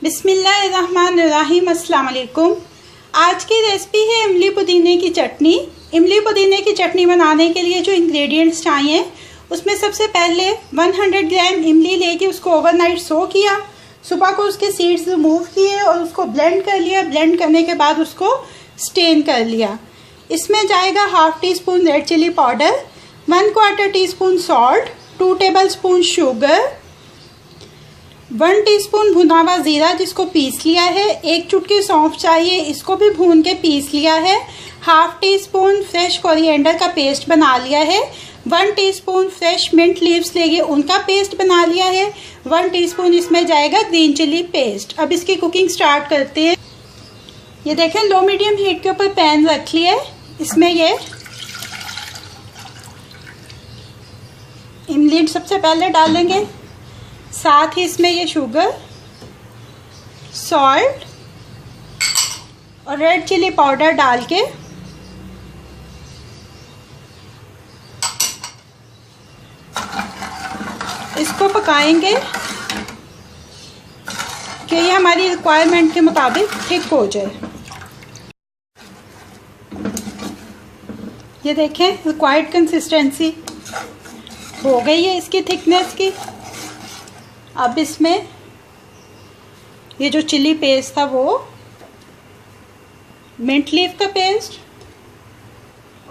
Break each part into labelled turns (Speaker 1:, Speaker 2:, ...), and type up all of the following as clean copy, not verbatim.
Speaker 1: बिस्मिल्लाहिर्रहमानिर्रहीम। अस्सलाम वालेकुम। आज की रेसिपी है इमली पुदीने की चटनी। इमली पुदीने की चटनी बनाने के लिए जो इंग्रेडिएंट्स चाहिए उसमें सबसे पहले 100 ग्राम इमली लेके उसको ओवरनाइट सो किया। सुबह को उसके सीड्स रिमूव किए और उसको ब्लेंड कर लिया। ब्लेंड करने के बाद उसको स्टेन कर लिया। इसमें जाएगा half teaspoon red chilli powder, 1/4 teaspoon salt, 2 tablespoon sugar, 1 teaspoon भुना हुआ जीरा जिसको पीस लिया है, 1 चुटकी सौंफ चाहिए, इसको भी भून के पीस लिया है, half tea spoon fresh coriander का पेस्ट बना लिया है, 1 टीस्पून फ्रेश मिंट लीव्स लेके उनका पेस्ट बना लिया है, 1 टीस्पून इसमें जाएगा ग्रीन चिली पेस्ट। अब इसकी कुकिंग स्टार्ट करते हैं। ये देखें, लो मीडियम हीट के ऊपर पैन रख लिया है। इसमें ये इमली सबसे पहले डालेंगे, साथ ही इसमें ये शुगर, सॉल्ट और रेड चिली पाउडर डाल के इसको पकाएंगे कि ये हमारी रिक्वायरमेंट के मुताबिक थिक हो जाए। ये देखें, रिक्वायर्ड कंसिस्टेंसी हो गई है इसकी थिकनेस की। अब इसमें ये जो चिली पेस्ट था वो, मिंट लीफ का पेस्ट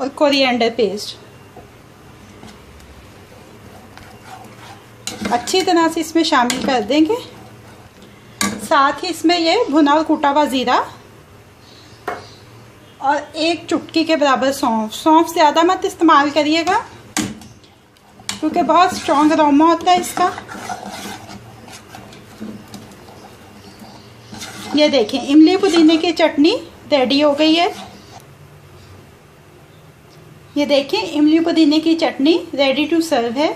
Speaker 1: और कोरिएंडर पेस्ट अच्छी तरह से इसमें शामिल कर देंगे। साथ ही इसमें ये भुना और कूटा हुआ जीरा और 1 चुटकी के बराबर सौंफ। सौंफ ज़्यादा मत इस्तेमाल करिएगा क्योंकि बहुत स्ट्रॉन्ग अरोमा होता है इसका। ये देखें, इमली पुदीने की चटनी रेडी हो गई है। ये देखें, इमली पुदीने की चटनी रेडी टू सर्व है।